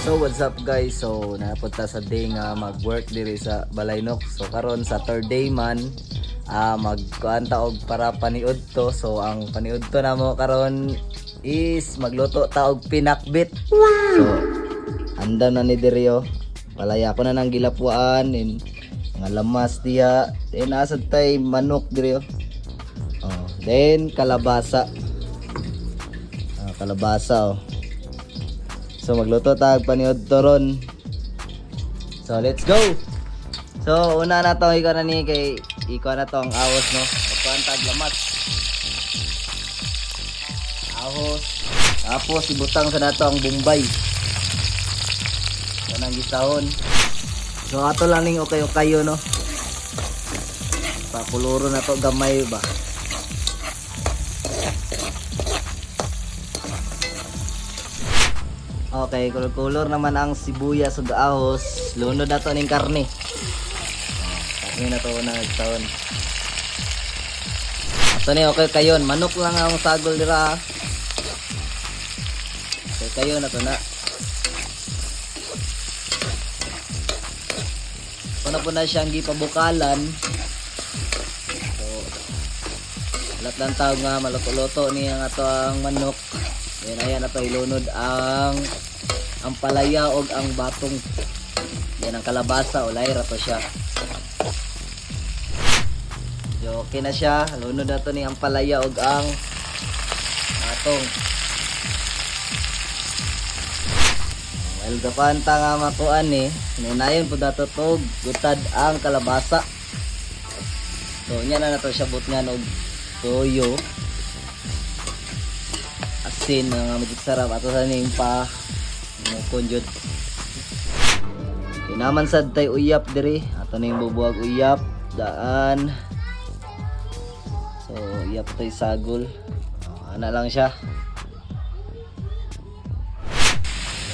So what's up guys? So napunta sa day nga mag-work diri sa Balaynok. So karon sa third day man magkuanta og para paniud to. So ang paniud to namo karon is magluto ta og pinakbit. Wow. So handa na ni diri oh. Palaya ko na nang gilapuan in mga lamas diya. Then asad tay manok diri oh. Then kalabasa. Kalabasa oh. So magluto tag paniod to ron. So let's go. So una na to ikaw na ni kay ikaw na to ang ahos no. Magkuhan tag lamat. Ahos. Tapos ibutang sa nato ang bombay. Kanang gisahon. So ato lang ning okay-okayo no. Pakuluro na to gamay ba. Okay, kulor-kulor naman ang sibuyas ug ahos. Lunod na to ning karne. Karne na to na taon. Ato ni okay kayon, manok lang ang sagol dira. Okay kayo na to na. Kuna po na siyang gipabukalan. So lahat lang tawag nga maluto-luto ni ang ato ang manok. Yan ayan na to ilunod ang palaya og ang batong. Yan ang kalabasa o layra to siya. So, okay na siya. Lunod na to ni ang palaya og ang batong. Well, kapanta nga makuan eh. Nunayon po dato to gutad ang kalabasa. So, yan na to siya butngan og toyo. Asin nga magic sarap ato sa ning pa kunjud. Kinaman sad tay uyap diri. Ato ning bubuhag uyap daan. So uyap tay sagol. Ana lang siya.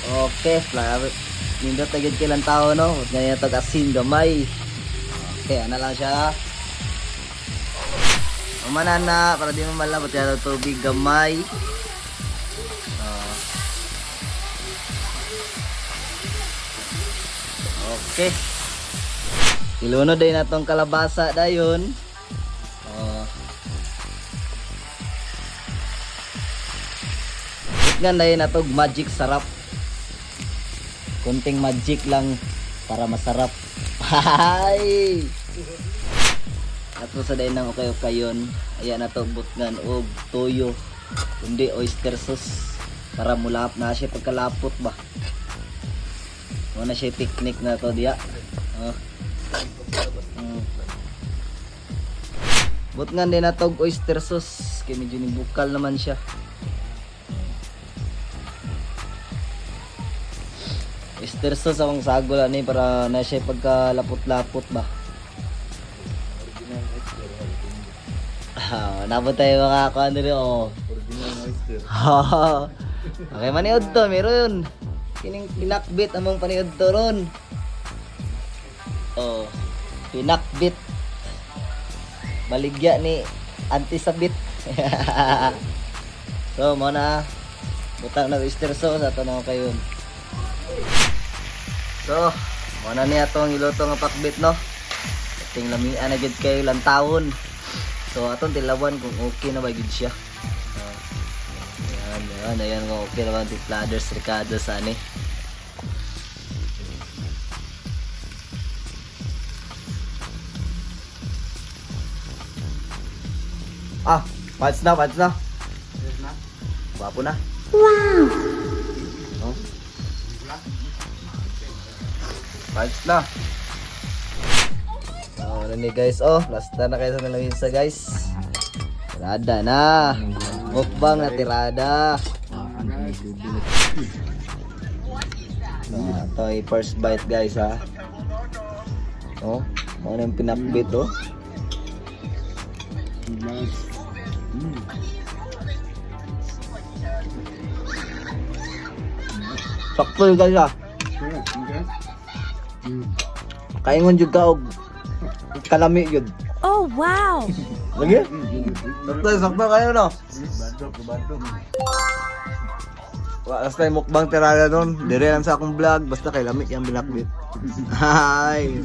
Okay, flower. Nindot tagid kailan tao no. Ngaya tag asin gamay. Okay, ana lang siya. Umanan na para di mo malabot ya tubig gamay. Okay. Ilunod din natong kalabasa dayon. Itgan dayon natong magic sarap. Kunting magic lang para masarap. Hay. Ato sa dayon nang okay-okayon. Ayan nato butngan og toyo. Kundi oyster sauce para mulap na siya pagkalapot ba. Wala siya technique na to diya. Butngan din natog oyster sauce. Kaya medyo bukal naman siya. Oyster sauce akong sagol ani para na siya pagkalapot-lapot ba. Nabot tayo mga kuhan rin oh. Original oyster. Okay, maniod to. Meron. Kining pinakbit among paniud to ron. Oh, pinakbit. Baligya ni antisabit. So, mo na butang na oyster sauce ato na kayon. So, mo na ni atong iluto nga pakbit no. Ting lamian na gid kay lantawon. So, atong tilawan kung okay na ba gid siya. Ayan kung okay naman di Flanders Ricardo sa ani. Pads na. Wapo na. Wow! Oh. Pads na. Ano guys, last na kayo sa nalamisa guys. Tirada na. Mukbang na tirada. Ito ay first bite guys ha. Ano yung pinakbit sakto yun guys ha. Kaingon jud ka og kalami yun. Oh wow. Lagi? Sakto kayo no. last time mukbang tirada nun. Dire lang sa akong vlog. Basta kay lamig yung binakbit. Hi!